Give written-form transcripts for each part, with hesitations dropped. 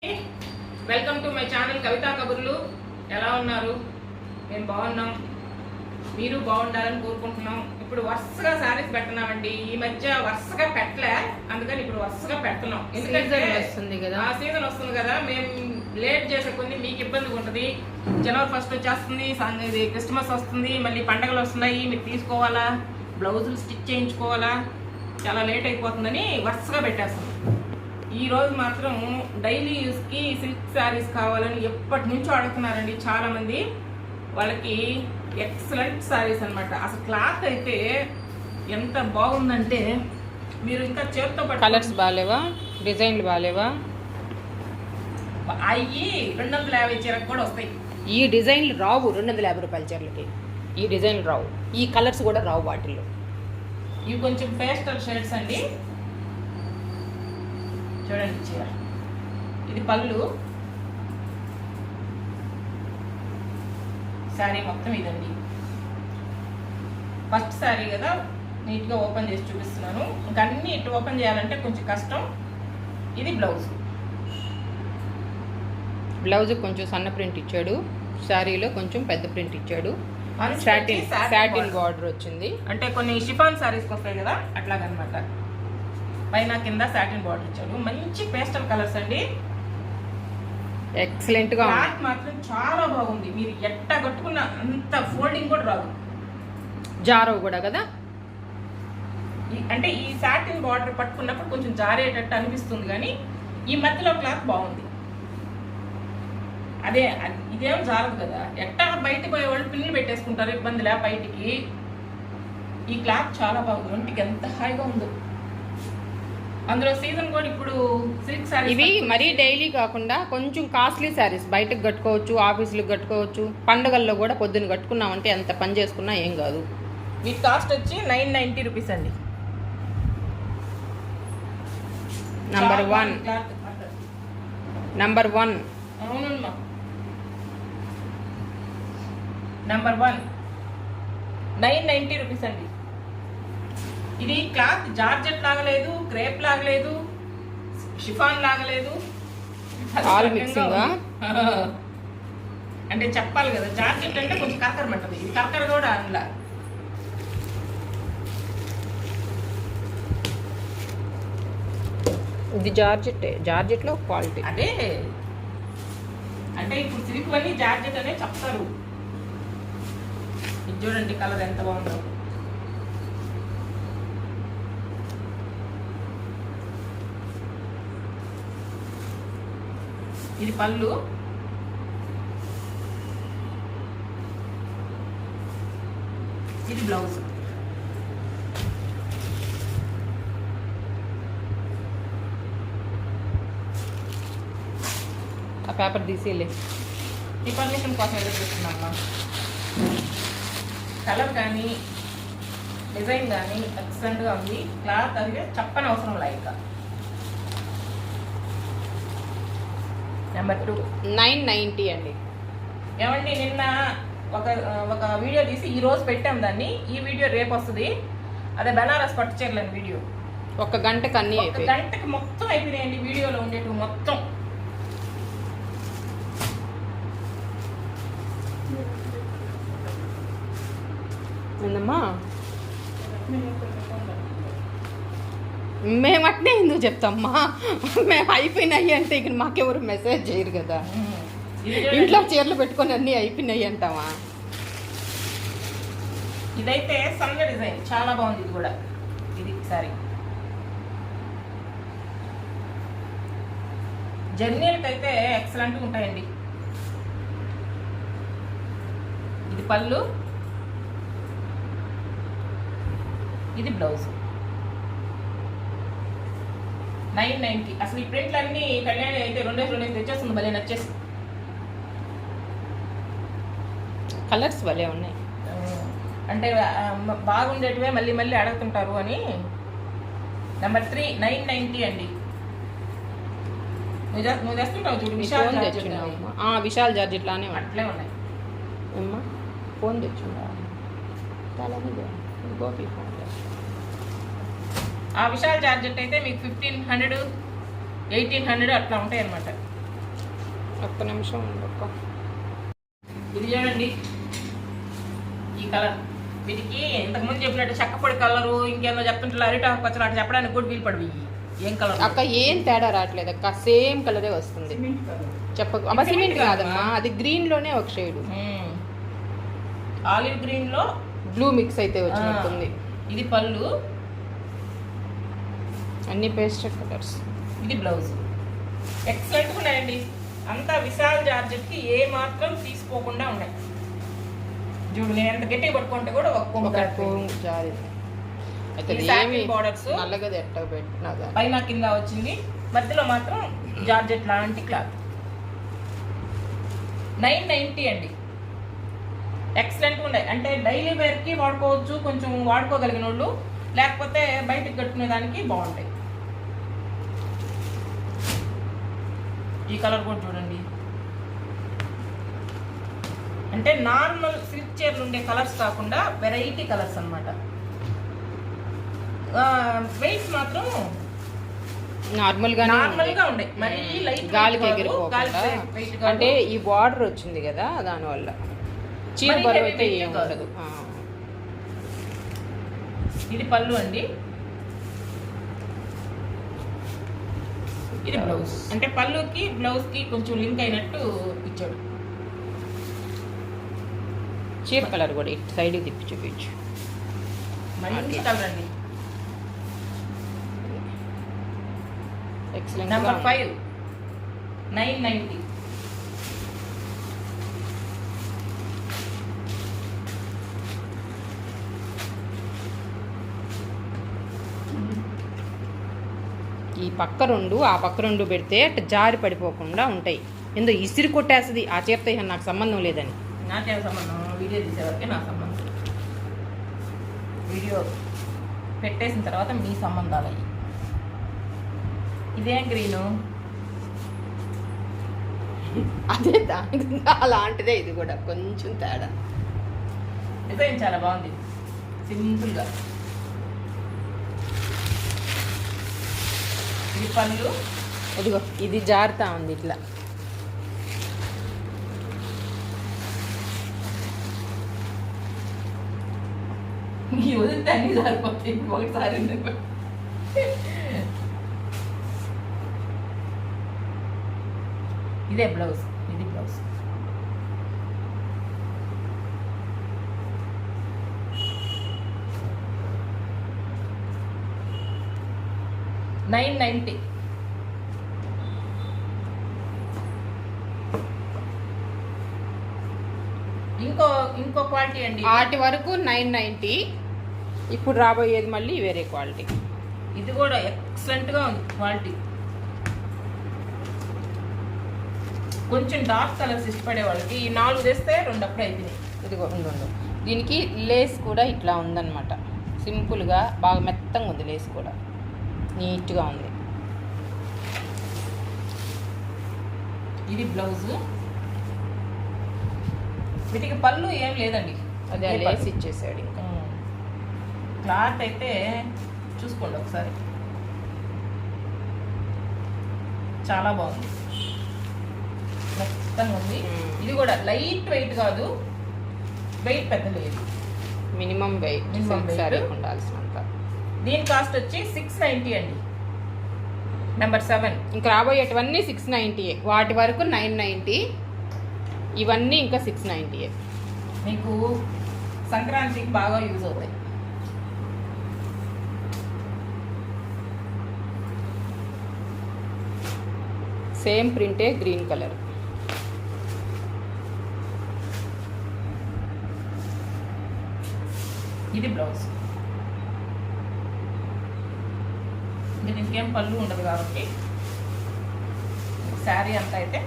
Welcome to my channel కవితా కబుర్లు. ఎలా ఉన్నారు? మేము బాగున్నాం, మీరు బాగుండాలని కోరుకుంటున్నాం. ఇప్పుడు వరుసగా శారీస్ పెడుతున్నామండి. ఈ మధ్య వరుసగా పెట్టలే, అందుకని ఇప్పుడు వరుసగా పెడుతున్నాం. ఎందుకంటే సీజన్ వస్తుంది కదా, మేము లేట్ చేసే కొన్ని మీకు ఇబ్బందిగా ఉంటుంది. జనవరి 1 వచ్చేస్తుంది, ఇది క్రిస్మస్ వస్తుంది, మళ్ళీ పండగలు వస్తున్నాయి, మీరు తీసుకోవాలా, బ్లౌజులు స్టిచ్ చేయించుకోవాలా, చాలా లేట్ అయిపోతుందని వరుసగా పెట్టేస్తాం. ఈ రోజు మాత్రం డైలీ యూస్కి సిల్క్ శారీస్ కావాలని ఎప్పటి నుంచో అడుగుతున్నారండి చాలా మంది. వాళ్ళకి ఎక్సలెంట్ శారీస్ అనమాట. అసలు క్లాత్ అయితే ఎంత బాగుందంటే మీరు ఇంకా చేతితో పట్టు. కలర్స్ బాగాలేవా, డిజైన్లు బాగాలేవా? అవి 250 చీరకు కూడా వస్తాయి. ఈ డిజైన్లు రావు 250 రూపాయల చీరలకి. ఈ డిజైన్లు రావు, ఈ కలర్స్ కూడా రావు వాటిల్లో. ఇవి కొంచెం పేస్టల్ షేడ్స్ అండి. చూడండి చీర, ఇది పళ్ళు, శారీ మొత్తం ఇదండి. ఫస్ట్ శారీ కదా, నీట్గా ఓపెన్ చేసి చూపిస్తున్నాను. ఇంకా అన్ని ఇటు ఓపెన్ చేయాలంటే కొంచెం కష్టం. ఇది బ్లౌజ్. బ్లౌజ్ కొంచెం సన్న ప్రింట్ ఇచ్చాడు, శారీలో కొంచెం పెద్ద ప్రింట్ ఇచ్చాడు. సాటిన్ బార్డర్ వచ్చింది. అంటే కొన్ని షిఫాన్ శారీస్కి వస్తాయి కదా, అట్లాగనమాట. పైన కింద సాటిన్ బార్డర్ ఇచ్చాడు. మంచి పేస్టల్ కలర్స్ అండి, ఎక్సలెంట్ గా. క్లాత్ మాత్రం చాలా బాగుంది. మీరు ఎట్ట కట్టుకున్న అంత ఫోల్డింగ్ కూడా రాదు, జారవు కూడా కదా. అంటే ఈ సాటిన్ బార్డర్ పట్టుకున్నప్పుడు కొంచెం జారేటట్టు అనిపిస్తుంది, కానీ ఈ మధ్యలో క్లాత్ బాగుంది. అదే ఇదేం జారదు కదా. ఎట్టా బయటకు పోయే వాళ్ళు పిన్నులు పెట్టేసుకుంటారు, ఇబ్బందిలే బయటికి. ఈ క్లాత్ చాలా బాగుంది, ఒంటికి ఎంత హాయిగా ఉందో. అందులో సీజన్ కూడా ఇప్పుడు సిల్క్ శారీస్. ఇవి మరీ డైలీ కాకుండా కొంచెం కాస్ట్లీ శారీస్, బయటకు కట్టుకోవచ్చు, ఆఫీసులకు కట్టుకోవచ్చు, పండుగల్లో కూడా పొద్దున్న కట్టుకున్నామంటే ఎంత పని చేసుకున్నా ఏం కాదు. వీటి కాస్ట్ వచ్చి 990 రూపీస్ అండి. నంబర్ 1. అవునమ్మా, నంబర్ 1 990 రూపీస్ అండి. ఇది క్లాత్ జార్జెట్ లాగలేదు, క్రేప్ లాగలేదు, షిఫాన్ లాగలేదు, ఆల్ మిక్సింగ్. అంటే చెప్పాలి కదా, జార్జెట్ అంటే కొంచెం కరకరమంటది. ఇది కరకర కూడా అందులో. ఇది జార్జెట్లో క్వాలిటీ అదే. అంటే ఇప్పుడు సిల్క్ అన్ని జార్జెట్ అనే చెప్తారు. ఇది చూడండి కలర్ ఎంత బాగుందో. ఇది పళ్ళు, ఇది బ్లౌజ్. ఆ పేపర్ తీసేలే. ఈ పర్మిషన్ కోసం ఎదురు చూస్తున్నామ్మా. కలర్ కానీ డిజైన్ కానీ ఎక్సలెంట్గా ఉంది. క్లాత్ అది చెప్పని అవసరం లేక. నెంబర్ 2 990 అండి. ఏమండి, నిన్న ఒక వీడియో తీసి ఈ రోజు పెట్టాం దాన్ని. ఈ వీడియో రేపు వస్తుంది. అదే బెనారస్ పట్టు చీరలని వీడియో. ఒక గంటకు అన్నీ అయిపోయాయి. గంటకి మొత్తం అయిపోయినాయండి వీడియోలో ఉండేటివి మొత్తం. ఏందమ్మా, మేము అట్నే ఎందుకు చెప్తామ్మా? మేము అయిపోయినాయి అంటే ఇక మాకెవరు మెసేజ్ చేయరు కదా. ఇంట్లో చీరలు పెట్టుకొని అన్నీ అయిపోయినాయి అంటావా? ఇదైతే సన్న డిజైన్ చాలా బాగుంది. ఇది కూడా ఇది సారీ జర్నీలకి అయితే ఎక్సలెంట్గా ఉంటాయండి. ఇది పళ్ళు, ఇది బ్లౌజ్. 990. అసలు ఈ ప్రింట్లు అన్ని కళ్యాణి అయితే 2 తెచ్చేస్తుంది, భలే నచ్చేసి. కలర్స్ భలే ఉన్నాయి. అంటే బాగుండేటివే మళ్ళీ మళ్ళీ అడుగుతుంటారు అని. నెంబర్ 3 990 అండి. నువ్వు తెస్తుంటావు చూడు, విశాల్ జార్జెట్ లానే అట్లే ఉన్నాయి. అమ్మా ఫోన్ తెచ్చుండా, గోపి ఫోన్. ఆ విశాల్ జార్జెట్ అయితే మీకు 1500 1800 అట్లా ఉంటాయి అన్నమాట. ఒక్క నిమిషం ఉండొక్క. ఇది చూడండి ఈ కలర్. వీటికి ఇంతకుముందు చెప్పినట్టు చెక్కపొడి కలరు ఇంకేందో చెప్తుంటారు అరిటాకు పచ్చలు అట్లా చెప్పడానికి కూడా వీలు పడవి. ఏం కలర్ అక్క ఏం తేడా రావట్లేదు అక్క, సేమ్ కలరే వస్తుంది. చెప్పకు అమ్మ, సిమెంట్ కాదమ్మా, అది గ్రీన్ లోనే ఒక షేడ్, ఆలివ్ గ్రీన్ లో బ్లూ మిక్స్ అయితే వచ్చినట్టుంది. ఇది పళ్ళు, అన్ని పేస్టెడ్ కలర్స్. ఇది బ్లౌజ్. ఎక్సలెంట్గా ఉన్నాయండి. అంతా విశాల్ జార్జెట్కి ఏ మాత్రం తీసుకోకుండా ఉన్నాయి. చూడు నేను ఎంత గట్టిగా పట్టుకుంటే కూడా ఒక కొంగు జారింది. అయితే బార్డర్స్ నల్లగది ఎట్ట పెట్టినా పైన కింద వచ్చింది, మధ్యలో మాత్రం జార్జెట్ లాంటి క్లాత్. 990 అండి. ఎక్సలెంట్గా ఉన్నాయి. అంటే డైలీ వేర్కి వాడుకోవచ్చు, కొంచెం వాడుకోగలిగిన వాళ్ళు, లేకపోతే బయటకు కట్టుకునే దానికి బాగుంటాయి. ఈ కలర్ కూడా చూడండి. అంటే నార్మల్ సిల్క్ చీరలు ఉండే కలర్స్ కాకుండా వెరైటీ కలర్స్ అన్నమాట. వెయిట్ మాత్రం నార్మల్ గా ఉండే, మరి లైట్ గాలికి ఎగిరిపోకుండా. అంటే ఈ బార్డర్ వచ్చింది కదా దానివల్ల చీర బరువు అయితే ఏం ఉండదు. ఇది పళ్ళు అండి. ఇది బ్లౌజ్. అంటే పళ్ళుకి బ్లౌజ్ కి కొంచెం లింక్ అయినట్టు ఇచ్చాడు. చీర కలర్ కూడా ఇటు సైడ్ తిప్పి చూపించు. మంచి కలర్ అండి. ఎక్సలెంట్. నెంబర్ 5 990. ఈ పక్క రెండు ఆ పక్క రెండు పెడితే అట్లా జారి పడిపోకుండా ఉంటాయి. ఎందుకు ఇసిరి కొట్టేస్తుంది ఆ చీరతో, నాకు సంబంధం లేదని. నాకేం సంబంధం, వీడియో తీసేవరకే నా సంబంధం. వీడియో పెట్టేసిన తర్వాత మీ సంబంధాలు అయ్యి. ఇదేం గ్రీను, అదే దానికి అలాంటిదే ఇది కూడా, కొంచెం తేడా. డిజైన్ చాలా బాగుంది, సింపుల్గా. ఇది పళ్ళు. ఇదిగో ఇది జారుతా ఉంది ఇట్లా. ఈ వదిలితే అన్ని సరిపోతాయి, ఒకసారి. ఇదే బ్లౌజ్. ఇది బ్లౌజ్. $990. ఇంకో క్వాలిటీ అండి. వాటి వరకు 990. ఇప్పుడు రాబోయేది మళ్ళీ వేరే క్వాలిటీ. ఇది కూడా ఎక్సలెంట్గా ఉంది క్వాలిటీ. కొంచెం డార్క్ కలర్స్ ఇష్టపడే వాళ్ళకి ఈ 4 తెస్తే 2 అప్పుడు అయిపోయినాయి. ఇదిగో ఉండు. దీనికి లేస్ కూడా ఇట్లా ఉందన్నమాట. సింపుల్గా బాగా మెత్తంగా ఉంది, లేస్ కూడా నీట్గా ఉంది. ఇది బ్లౌజ్. వీటికి పళ్ళు ఏం లేదండి, అదే లేస్ ఇచ్చేసాడు. ఇంకా క్లాత్ అయితే చూసుకోండి ఒకసారి, చాలా బాగుంది, మెత్తంగా ఉంది. ఇది కూడా లైట్ వెయిట్ కాదు, వెయిట్ పెద్ద లేదు, మినిమం వెయిట్ ఉండాల్సినంత. దీని కాస్ట్ వచ్చి 690 అండి. నెంబర్ 7. ఇంకా రాబోయేటివన్నీ 690. వాటి వరకు 990. ఇవన్నీ ఇంకా 690. మీకు సంక్రాంతికి బాగా యూజ్ అవుతాయి. సేమ్ ప్రింటే, గ్రీన్ కలర్. ఇది బ్లౌజ్. ఇంకా ఇంకేం పళ్ళు ఉండదు కాబట్టి శారీ అంతా అయితే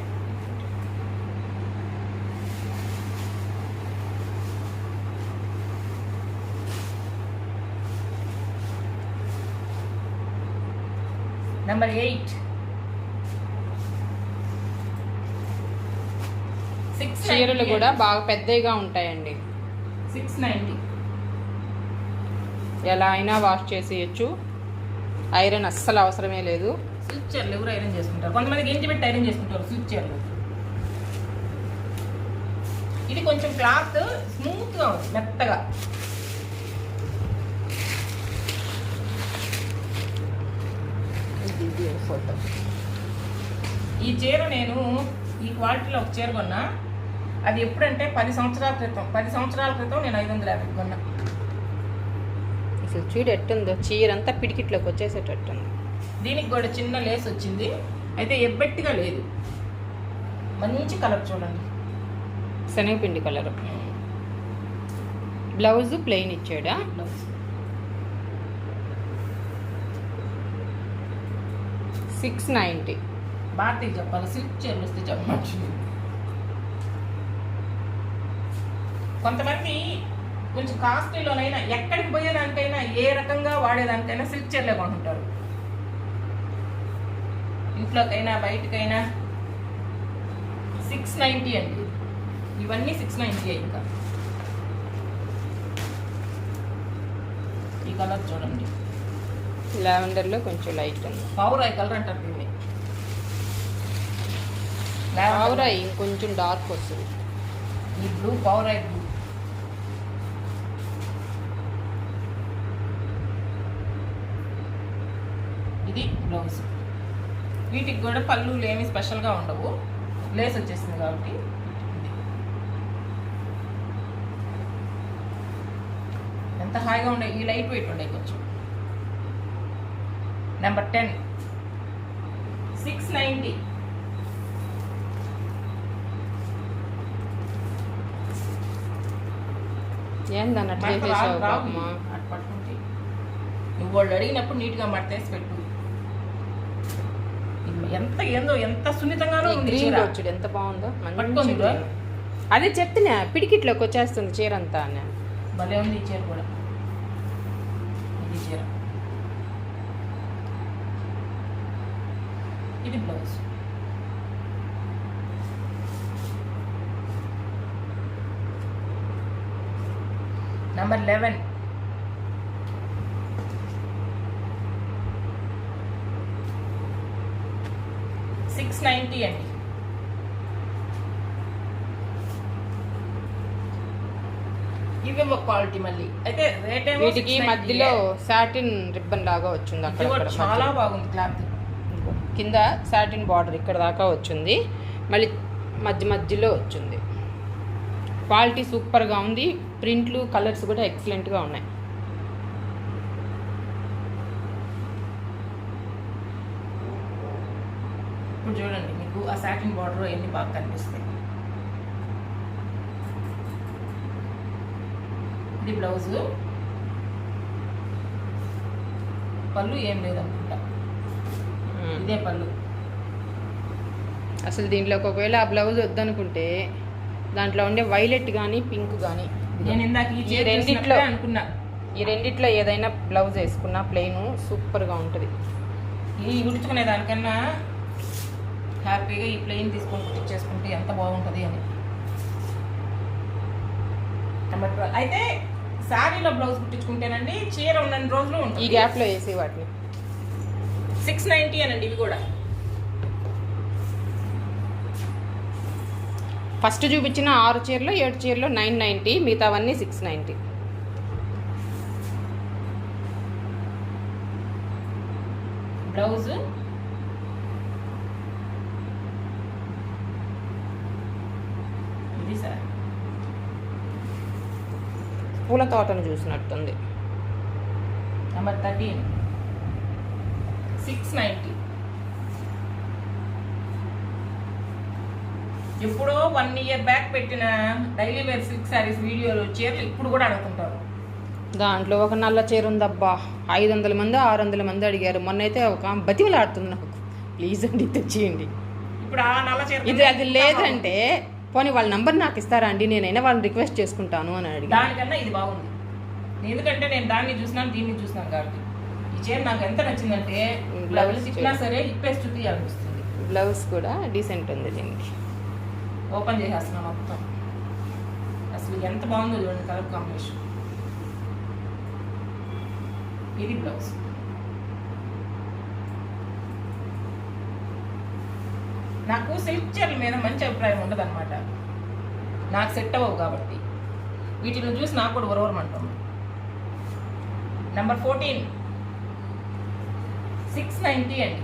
నెంబర్ 8. చీరలు కూడా బాగా పెద్దగా ఉంటాయండి. 690. ఎలా అయినా వాష్ చేసేయచ్చు, ఐరన్ అస్సలు అవసరమే లేదు. స్విచ్ చీరలు ఎవరు ఐరన్ చేసుకుంటారు? కొంతమంది గెంజి పెట్టి ఐరన్ చేసుకుంటారు స్విచ్ చీరలు. ఇది కొంచెం క్లాత్ స్మూత్గా ఉంది, మెత్తగా. ఫోటో. ఈ చీర నేను ఈ క్వాలిటీలో ఒక చీర కొన్నా. అది ఎప్పుడంటే 10 సంవత్సరాల క్రితం నేను 550 కొన్నా. అసలు చూడు ఎట్టుందో, చీర అంతా పిడికిట్లోకి వచ్చేసేటట్టుంది. దీనికి కూడా చిన్న లేస్ వచ్చింది, అయితే ఎబ్బెట్టిగా లేదు. మంచి కలర్ చూడండి, శనగపిండి కలర్. బ్లౌజ్ ప్లెయిన్ ఇచ్చాడా? బ్లౌజ్ 690. భారతీయ చెప్పాలి, సిల్క్ చీరలు వస్తే చెప్పచ్చు. కొంతమంది కొంచెం కాస్ట్లీలోనైనా ఎక్కడికి పోయేదానికైనా ఏ రకంగా వాడేదానికైనా సిల్క్ చీరలే కొంటుంటారు. ఇంట్లోకైనా బయటకైనా 690 అండి. ఇవన్నీ 690. ఇంకా ఈ కలర్ చూడండి, లావెండర్లో కొంచెం లైట్ ఉంది. పావురాయి కలర్ అంటారు దీన్ని. పావురాయి ఇంకొంచెం డార్క్ వస్తుంది. ఈ బ్లూ పావురాయి బ్లూ. ఇది బ్లౌజ్. వీటికి కూడా పళ్ళులు ఏమి స్పెషల్గా ఉండవు, లేస్ వచ్చేసింది కాబట్టి. ఎంత హాయిగా ఉండే, ఈ లైట్ వెయిట్ ఉండే కొంచెం. నెంబర్ 10 690. ఏందన్న అట్లా చేసావు పాపమా? అటు పట్టుకుంటే నువ్వు వాళ్ళు అడిగినప్పుడు నీట్గా మడతేసి పెట్టు. ఎంత ఏందో, ఎంత సున్నితంగానో ఉంది గ్రీన్ చీర. వచ్చుడు ఎంత బాగుందో. పట్టుకోండి మంచి green. అదే చెప్తున్నా, పిడికిట్లోకి వచ్చేస్తుంది చీర అంతా. భలే ఉంది ఈ చీర కూడా. ఇది చీర, ఇది బ్లౌజ్. నెంబర్ 11 690 అండి. ఇవి ఒక క్వాలిటీ మళ్ళీ. అయితే రేట్ ఏమో వీటికి 690. మధ్యలో సాటిన్ రిబ్బన్ లాగా వచ్చింది. ఇది అక్కడ కూడా చాలా బాగుంది క్లాత్. కింద సాటిన్ బార్డర్ ఇక్కడ దాకా వచ్చింది, మళ్ళీ మధ్యలో వచ్చింది. క్వాలిటీ సూపర్గా ఉంది. ప్రింట్లు కలర్స్ కూడా ఎక్సలెంట్గా ఉన్నాయి. ఇప్పుడు చూడండి, మీకు ఆ సాటిన్ బార్డర్ ఎన్ని బాగా కనిపిస్తాయి. ఇది బ్లౌజ్. పళ్ళు ఏం లేదనుకుంటా, ఇదే పళ్ళు. అసలు దీంట్లోకి ఒకవేళ ఆ బ్లౌజ్ వద్దనుకుంటే దాంట్లో ఉండే వైలెట్ కానీ పింక్ కానీ, నేను ఇందాక ఈ చీర రెండిట్లో అనుకున్నా, ఈ రెండిట్లో ఏదైనా బ్లౌజ్ వేసుకున్నా ప్లెయిన్ సూపర్గా ఉంటుంది. ఈ ఉడుచుకునే దానికన్నా హ్యాపీగా ఈ ప్లెయిన్ తీసుకొని కుట్టించేసుకుంటే ఎంత బాగుంటుంది అని. అయితే శారీలో బ్లౌజ్ కుట్టించుకుంటేనండి చీర ఉన్నన్ని రోజులు ఉంటుంది. ఈ గ్యాప్లో వేసి వాటిని 690 అనండి. ఇవి కూడా ఫస్ట్ చూపించిన 6 చీరలో 7 చీరలో 990, మిగతావన్నీ 690. బ్లౌజ్ ఇది సార్ పూల తోటను చూసినట్టుంది. నెంబర్ 13 690. ఎప్పుడో 1 year బ్యాక్ పెట్టిన డైలీ వేర్ సిల్క్ శారీస్ వీడియోలు చీరలు ఇప్పుడు కూడా అడుగుతుంటారు. దాంట్లో ఒక నల్ల చీర ఉందబ్బా, 500 మంది 600 మంది అడిగారు. మొన్నైతే ఒక బతిమలాడుతుంది నాకు, ప్లీజ్ అండి తెచ్చేయండి. ఇప్పుడు ఆ నల్ల చీర ఇది అది లేదంటే పోనీ వాళ్ళ నంబర్ నాకు ఇస్తారా అండి, నేనైనా వాళ్ళని రిక్వెస్ట్ చేసుకుంటాను అని అడిగి. దానికన్నా ఇది బాగుంది. ఎందుకంటే నేను దాన్ని చూసినాను, దీన్ని చూసినాను కాబట్టి. ఈ చీర నాకు ఎంత నచ్చిందంటే బ్లౌజ్ ఇచ్చినా సరే ఇప్పేసి చూపించాలనిపిస్తుంది. బ్లౌజ్ కూడా డీసెంట్ ఉంది దీనికి. ఓపెన్ చేసేస్తున్నాం మొత్తం. అసలు ఎంత బాగుందో చూడండి కలర్ కాంబినేషన్. ఇది బ్లౌజ్. నాకు సిల్క్ చీరల మీద మంచి అభిప్రాయం ఉండదు అనమాట. నాకు సెట్ అవ్వవు కాబట్టి వీటిని చూసి నాకు కూడా ఉరవరమంటాం. నెంబర్ 14 690 అండి.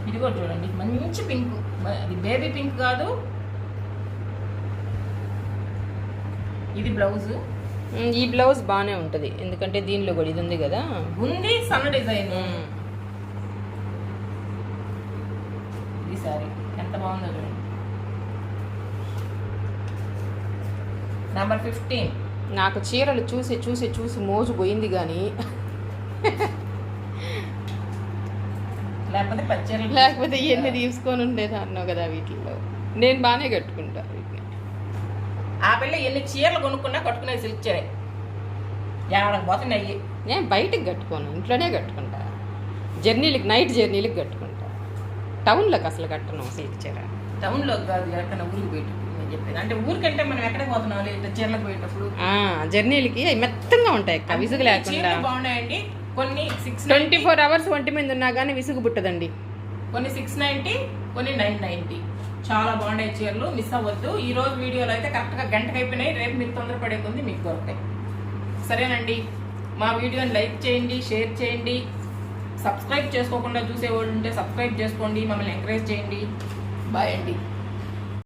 ఇది కూడా చూడండి, మంచి పింక్, అది బేబీ పింక్ కాదు. ఇది బ్లౌజ్. ఈ బ్లౌజ్ బాగానే ఉంటుంది, ఎందుకంటే దీనిలో కూడా ఇది ఉంది కదా, ఉంది సన్న డిజైన్. ఇది సారీ ఎంత బాగుందో చూడండి. నెంబర్ 15. నాకు చీరలు చూసి చూసి చూసి మోజు పోయింది కానీ లేకపోతే పచ్చీరలు, లేకపోతే ఇవన్నీ తీసుకొని ఉండేది అన్నావు కదా. వీటిల్లో నేను బాగానే కట్టుకుంటా వీటిని. ఆ పిల్ల ఎన్ని చీరలు కొనుక్కున్నా కట్టుకునే సిల్క్ చీర ఏడకు పోతున్నాయి. నేను బయటకు కట్టుకోను, ఇంట్లోనే కట్టుకుంటా. జర్నీలకి, నైట్ జర్నీలకి కట్టుకుంటా. టౌన్లోకి అసలు కట్టను సిల్క్ చీర. టౌన్లో కాదు, ఎక్కడ ఊరికి పోయేటప్పుడు నేను చెప్పేది. అంటే ఊరికంటే మనం ఎక్కడికి పోతున్నాం లేదా చీరలకు పోయేటప్పుడు. జర్నీలకి అవి మెత్తంగా ఉంటాయి, విసుగు లేకుండా. చీరలు బాగున్నాయండి. కొన్ని 24 hours ఒంటి మీద ఉన్నా కానీ విసుగు పుట్టదండి. కొన్ని 690, కొన్ని 990. చాలా బాగున్నాయి చీరలు, మిస్ అవ్వద్దు. ఈ రోజు వీడియోలో అయితే కరెక్ట్గా గంటకు అయిపోయినాయి. రేపు మీరు తొందరపడే కొంది మీకు దొరుకుతాయి. సరేనండి, మా వీడియోని లైక్ చేయండి, షేర్ చేయండి. సబ్స్క్రైబ్ చేసుకోకుండా చూసేవాళ్ళు ఉంటే సబ్స్క్రైబ్ చేసుకోండి, మమ్మల్ని ఎంకరేజ్ చేయండి. బాయ్ అండి.